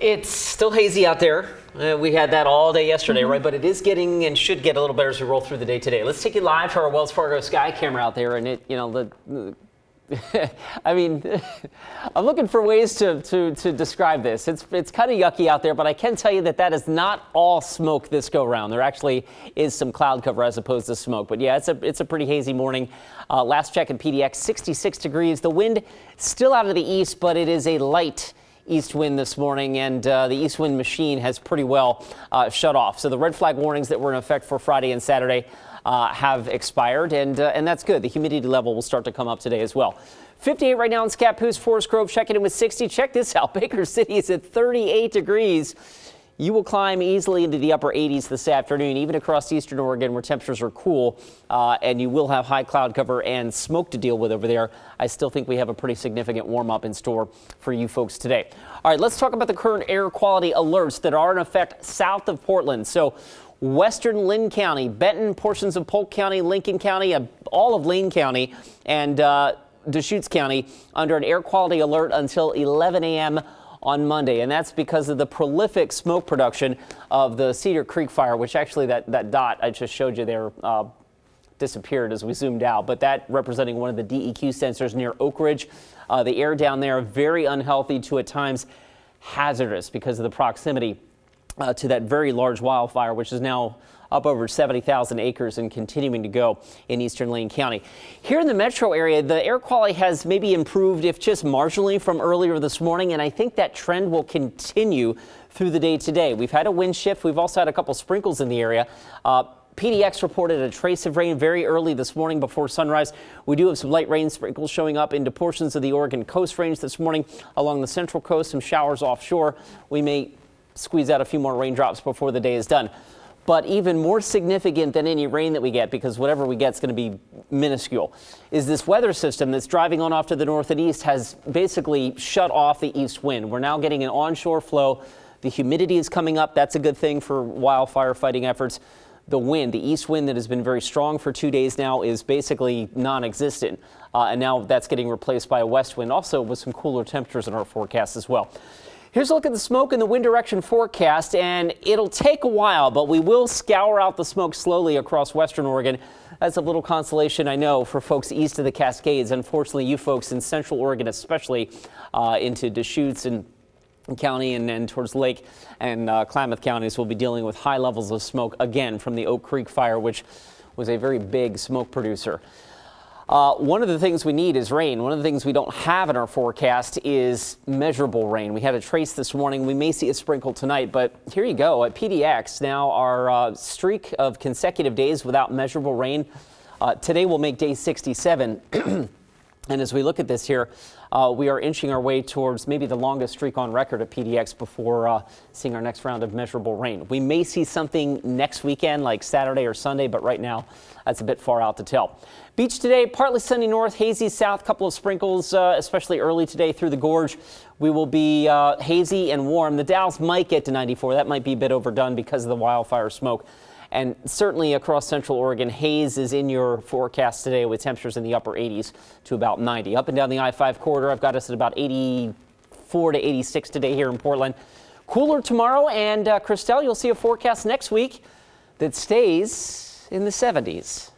It's still hazy out there. We had that all day yesterday, right? But it is getting and should get a little better as we roll through the day today. Let's take you live to our Wells Fargo sky camera out there, and I mean, I'm looking for ways to describe this. It's kind of yucky out there, but I can tell you that is not all smoke this go round. There actually is some cloud cover as opposed to smoke. But yeah, it's a pretty hazy morning. Last check in PDX, 66 degrees. The wind still out of the east, but it is a light east wind this morning, and the east wind machine has pretty well shut off. So the red flag warnings that were in effect for Friday and Saturday have expired, and that's good. The humidity level will start to come up today as well. 58 right now in Scappoose, Forest Grove checking in with 60. Check this out. Baker City is at 38 degrees. You will climb easily into the upper 80s this afternoon, even across eastern Oregon where temperatures are cool, and you will have high cloud cover and smoke to deal with over there. I still think we have a pretty significant warm up in store for you folks today. All right, let's talk about the current air quality alerts that are in effect south of Portland. So western Lynn County, Benton, portions of Polk County, Lincoln County, all of Lane County, and Deschutes County under an air quality alert until 11 a.m. on Monday, and that's because of the prolific smoke production of the Cedar Creek fire, which actually that dot I just showed you there disappeared as we zoomed out, but that representing one of the DEQ sensors near Oak Ridge. The air down there very unhealthy to at times hazardous because of the proximity to that very large wildfire, which is now up over 70,000 acres and continuing to go in eastern Lane County. Here in the metro area, the air quality has maybe improved, if just marginally, from earlier this morning, and I think that trend will continue through the day today. We've had a wind shift. We've also had a couple sprinkles in the area. PDX reported a trace of rain very early this morning before sunrise. We do have some light rain sprinkles showing up into portions of the Oregon Coast Range this morning along the central coast, some showers offshore. We may squeeze out a few more raindrops before the day is done. But even more significant than any rain that we get, because whatever we get is going to be minuscule, is this weather system that's driving on off to the north and east has basically shut off the east wind. We're now getting an onshore flow. The humidity is coming up. That's a good thing for wildfire fighting efforts. The wind, the east wind that has been very strong for 2 days now, is basically non-existent. And now that's getting replaced by a west wind, also with some cooler temperatures in our forecast as well. Here's a look at the smoke and the wind direction forecast, and it'll take a while, but we will scour out the smoke slowly across western Oregon. That's a little consolation, I know, for folks east of the Cascades. Unfortunately, you folks in central Oregon, especially into Deschutes and County and towards Lake and Klamath counties, will be dealing with high levels of smoke again from the Oak Creek fire, which was a very big smoke producer. One of the things we need is rain. One of the things we don't have in our forecast is measurable rain. We had a trace this morning. We may see a sprinkle tonight, but here you go. At PDX, now our streak of consecutive days without measurable rain. Today will make day 67. And as we look at this here, we are inching our way towards maybe the longest streak on record at PDX before seeing our next round of measurable rain. We may see something next weekend, like Saturday or Sunday, but right now that's a bit far out to tell. Beach today, partly sunny north, hazy south, couple of sprinkles, especially early today through the gorge. We will be hazy and warm. The Dalles might get to 94. That might be a bit overdone because of the wildfire smoke. And certainly across central Oregon, haze is in your forecast today with temperatures in the upper 80s to about 90. Up and down the I-5 corridor, I've got us at about 84 to 86 today here in Portland. Cooler tomorrow, and Christelle, you'll see a forecast next week that stays in the 70s.